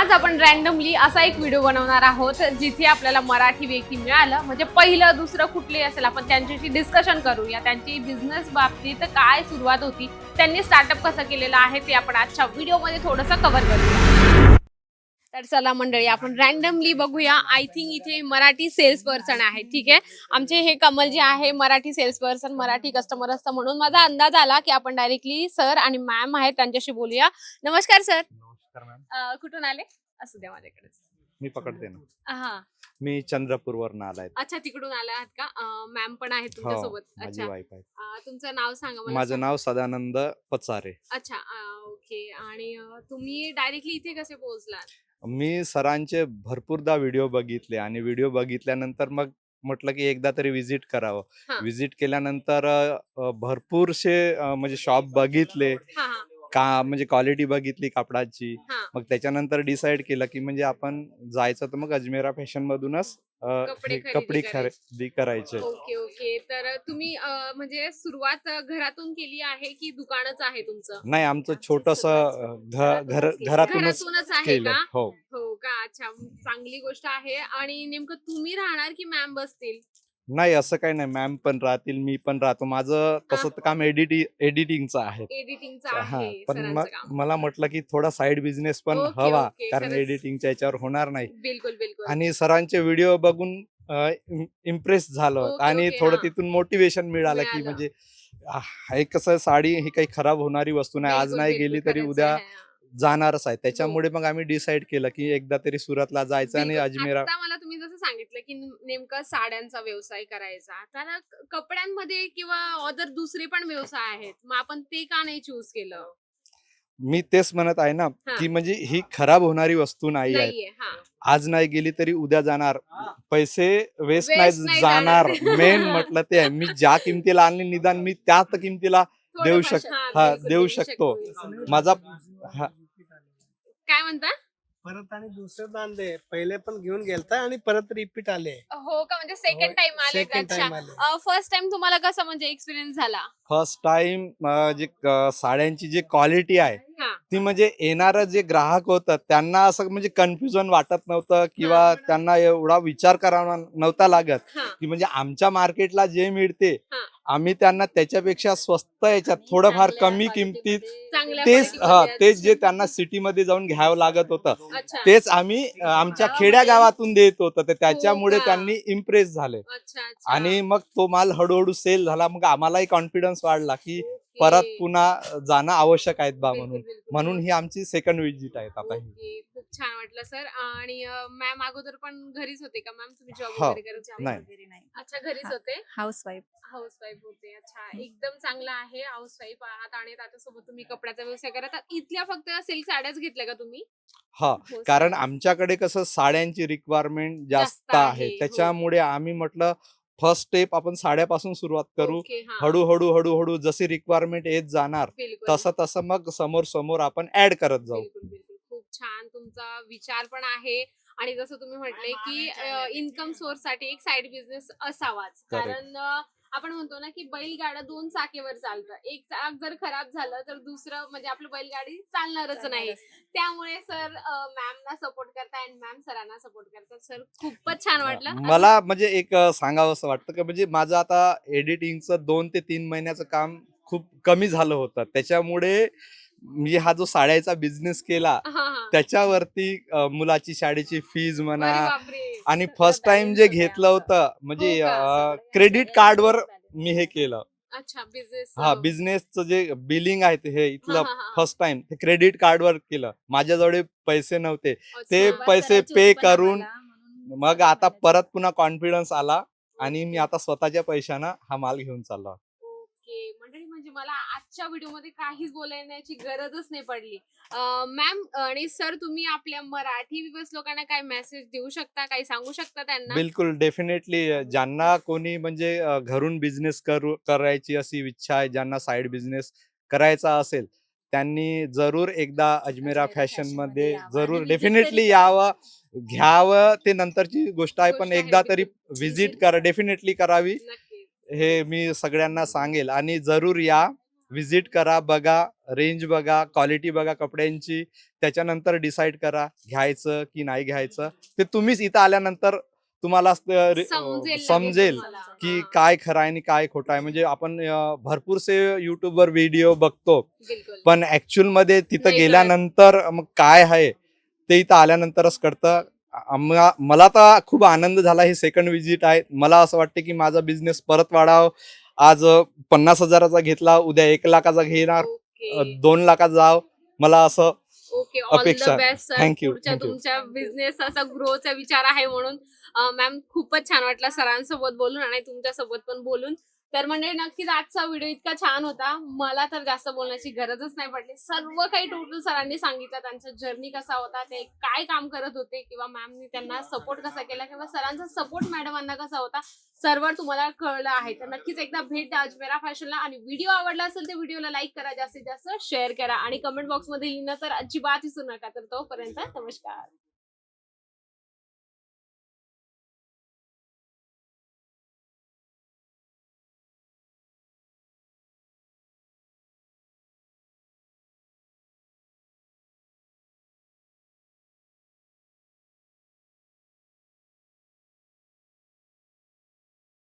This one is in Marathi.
आज आपण रॅन्डमली असा एक व्हिडिओ बनवणार आहोत जिथे आपल्याला मराठी व्यक्ती मिळालं म्हणजे पहिलं दुसरं कुठले असेल आपण त्यांच्याशी डिस्कशन करूया. त्यांची बिझनेस बाबतीत काय सुरुवात होती, त्यांनी स्टार्टअप कसं केलेलं आहे ते आपण आजच्या व्हिडिओमध्ये थोडंसं कव्हर करूया. तर चला मंडळी आपण रॅन्डमली बघूया. आय थिंक इथे मराठी सेल्स पर्सन आहे. ठीक आहे, आमचे हे कमल जे आहे Marathi sales person, Marathi customer असतं म्हणून माझा अंदाज आला की आपण डायरेक्टली सर आणि मॅम आहेत त्यांच्याशी बोलूया. नमस्कार सर. नमस्कार मॅम. कुठून आले? असू द्या माझ्याकडे. मी पकडते ना. हा, मी चंद्रपूरवरून आलाय. अच्छा तिकडून आला आहात का? मॅम पण आहे तुमच्या सोबत? माझी अच्छा, वाईफ आहे. तुमचं नाव सांगा मला. माझं नाव सदानंद पचारे. अच्छा, ओके. आणि तुम्ही डायरेक्टली इथे कसे पोहोचलात? मी सरांचे भरपूरदा व्हिडिओ बघितले आणि व्हिडिओ बघितल्यानंतर मग म्हटलं की एकदा तरी व्हिजिट करावं. हा. व्हिजिट केल्यानंतर भरपूरसे म्हणजे शॉप बघितले, हा हा का म्हणजे क्वालिटी बघितली कापडाची. हा. मग त्याच्यानंतर डिसाईड केलं की म्हणजे आपण जायचं तर मग अजमेरा फॅशन मधूनच कपडे कपडे खरेदी खरेदी करायचे. Okay okay. तर तुम्ही म्हणजे सुरुवात घरातून केली आहे की दुकानच आहे तुमचं? नाही, आमचं छोटस घरातूनच घरातूनच आहे केलं. का? हो. हो का? अच्छा, चांगली गोष्ट आहे. आणि नेमकं तुम्ही राहणार की मॅम बसतील? नाही, असं काही नाही. मॅम पण राहतील, मी पण राहतो. माझं तसं तर काम एडिटिंगचं आहे. एडिटिंगचं हा, आहे पण सरांचं काम. मला म्हटलं की थोडा साइड बिझनेस पण ओके, हवा, ओके. कारण खरंच. एडिटिंगच्या याच्यावर होणार नाही. बिलकुल बिलकुल. आणि सरांचे व्हिडिओ बघून इम्प्रेस झालो ओके, आणि ओके. थोडं हा. तिथून मोटिवेशन मिळालं की मिळालं. म्हणजे हे कसं, साडी ही काही खराब होणारी वस्तू नाही. आज बिलकुल, नाही बिलकुल. गेली तरी खरंच उद्या आहे. जाणारच आहे. त्याच्यामुळे मग आम्ही डिसाईड केलं की एकदा तरी सुरतला जायचं आणि बिलकुल. अजमेरा. आता मला तुम्ही जसं सांगितलं की नेमकं साड्यांचा व्यवसाय करायचा, तर कपड्यांमध्ये किंवा अदर दुसरे पण व्यवसाय आहेत, मग आपण ते का नाही चूज केलं? मी तेच म्हणत आहे ना हा. की म्हणजे ही खराब होणारी वस्तू नाही आहे. नाहीये. हा, आज नाही गेली तरी उद्या जाणार. पैसे वेस्ट Waste नाही नाही जाणार. जाणार. मेन म्हटलं ते आहे. मी ज्या किमतीला आणली, निदान मी त्याच किमतीला देऊ थोडंफार. हा, बिलकुल देऊ शकतो. शकतो. माझा काय म्हणता? परत आणि दुसरं आणले. पहिले पण घेऊन गेलता आणि परत रिपीट आले. हो का? म्हणजे सेकंड टाइम आले? Second time अच्छा, फर्स्ट टाइम तुम्हाला कसं म्हणजे एक्सपिरियन्स झाला? फर्स्ट टाइम जे साड्यांची जी क्वालिटी आहे हा. ती म्हणजे येणारं जे ग्राहक होतं त्यांना असं म्हणजे कन्फ्युजन वाटत नव्हतं किंवा त्यांना एवढा विचार करावा नव्हता लागत हा. की म्हणजे आमच्या मार्केटला जे मिळते हा. आम्ही त्यांना त्याच्यापेक्षा स्वस्त याच्यात थोडंफार कमी किमतीत चांगल्या तेच quality तेच जे त्यांना सिटीमध्ये जाऊन घ्यावं लागत होतं अच्छा. तेच आम्ही आमच्या खेड्या गावातून देत होतो. तर त्याच्यामुळे हो का? त्यांनी इम्प्रेस झाले अच्छा अच्छा. आणि मग तो माल हळूहळू सेल झाला. मग आम्हालाही कॉन्फिडन्स वाढला की ओके. परत पुन्हा जाणं आवश्यक आहे बा बिलकुल, म्हणून. बिलकुल. म्हणून ही आमची सेकंड विजिट आहे आता ही. ओके, खूप छान वाटलं सर. आणि मॅम अगोदर पण घरीच होते का मॅम? तुम्ही जॉब हो. वगैरे करत होते? नाही. अच्छा, घरीच होते. हाऊसवाईफ. हाऊसवाईफ होते. अच्छा, एकदम चांगलं आहे. हाऊसवाईफ आहात आणि त्याच्यासोबत तुम्ही कपड्याचा व्यवसाय करत आहात. इथल्या फक्त सिल्क साड्याच घेतल्या का तुम्ही? हा, हो, कारण सर. आमच्याकडे कसं साड्यांची रिक्वायरमेंट जास्त जास्त आहे, आहे. हो. त्याच्यामुळे आम्ही म्हटलं फर्स्ट स्टेप आपण साड्यापासून सुरुवात करू. ओके, हा. हळूहळू जशी रिक्वायरमेंट येत जाणार बिलकुल. तसं मग समोर आपण ऍड करत जाऊ. बिलकुल बिलकुल. खूप छान तुमचा विचार पण आहे. आणि जसं तुम्ही म्हटले की इन्कम सोर्स साठी एक साइड बिझनेस असावाच. Correct. कारण आपण म्हणतो ना की बैलगाडा दोन चाकेवर चालतं. एक चाक जर खराब झालं तर दुसरं म्हणजे आपलं बैलगाडी चालणारच नाही. त्यामुळे सर मॅमना सपोर्ट करताय आणि मॅम सरांना सपोर्ट करतात. सर खूपच छान वाटलं. मला म्हणजे एक सांगावं असं वाटतं की म्हणजे माझं आता एडिटिंगचं 2 ते 3 महिन्याचं काम खूप कमी झालं होतं. त्याच्यामुळे मी हा जो साड्याचा बिझनेस केला हा, हा. त्याच्यावरती मुलाची शाळेची फीज म्हणा अरे बापरे. आणि फर्स्ट टाइम जे घेतलं होतं म्हणजे हो का? क्रेडिट कार्डवर मी हे केलं. अच्छा, बिझनेस. हा, बिझनेसचं जे बिलिंग आहे ते हे इथलं हा, हा. फर्स्ट टाइम ते क्रेडिट कार्डवर केलं. माझ्याजवळ पैसे नव्हते. ते पैसे पे करून मग आता परत पुन्हा कॉन्फिडन्स आला आणि मी आता स्वतःच्या पैशानं हा माल घेऊन चाललो. ओके मंडळी, म्हणजे मला आजच्या व्हिडिओमध्ये काहीच बोलण्याची गरजच नाही पडली. मॅम आणि सर, तुम्ही आपल्या मराठी विवस लोकांना काय मेसेज देऊ शकता, काही सांगू शकता त्यांना? बिलकुल, डेफिनेटली. ज्यांना कोणी म्हणजे घरून बिझनेस करायची अशी इच्छा आहे, ज्यांना साइड बिझनेस करायचा असेल त्यांनी जरूर एकदा अजमेरा फॅशन मध्ये जरूर डेफिनेटली यावं, घ्यावं. ते नंतरची गोष्ट आहे, पण एकदा तरी व्हिजिट करा, डेफिनेटली करावी. नक्की. हे मी सगळ्यांना सांगेल आणि जरूर या, व्हिजिट करा, बघा, रेंज बघा, क्वालिटी बघा कपड्यांची, त्याच्यानंतर डिसाईड करा घ्यायचं की नाही घ्यायचं. ते तुम्हीच इथं आल्यानंतर तुम्हाला समजेल की काय खरं आहे आणि काय खोटं आहे. म्हणजे आपण भरपूरसे युट्यूबवर व्हिडिओ बघतो, बिलकुल. पण ऍक्च्युअल मध्ये तिथं नाही कळत. गेल्यानंतर मग काय आहे ते इथं आल्यानंतरच कळतं. मला तर खूप आनंद झाला. हे सेकंड विजिट आहे. मला असं वाटतं की माझा बिझनेस परत वाढावा. आज 50,000चा घेतला, उद्या 1,00,000चा घेणार, ओके 2 लाखाचा जाव. मला असं ओके ऑल द अपेक्षा. Best sir. Thank you, पुढच्या thank you. तुमच्या बिझनेस असा ग्रोचा विचार आहे म्हणून मॅम खूपच छान वाटलं सरांसोबत बोलून आणि तुमच्यासोबत पण बोलून. तर म्हणजे नक्कीच आजचा व्हिडिओ इतका छान होता. मला तर जास्त बोलण्याची गरजच नाही पडली. सर्व काही टोटल सरांनी सांगितलं. त्यांचा जर्नी कसा होता, ते काय काम करत होते किंवा मॅमनी त्यांना सपोर्ट कसा केला किंवा सरांचा सपोर्ट मॅडमांना कसा होता, सर्व तुम्हाला कळलं आहे. तर नक्कीच एकदा भेट द्या अजमेरा फॅशनला आणि व्हिडिओ आवडला असेल तर व्हिडिओला लाईक करा, जास्तीत जास्त शेअर करा आणि कमेंट बॉक्समध्ये लिहिणं तर अजिबात विसरू नका. तर तोपर्यंत नमस्कार.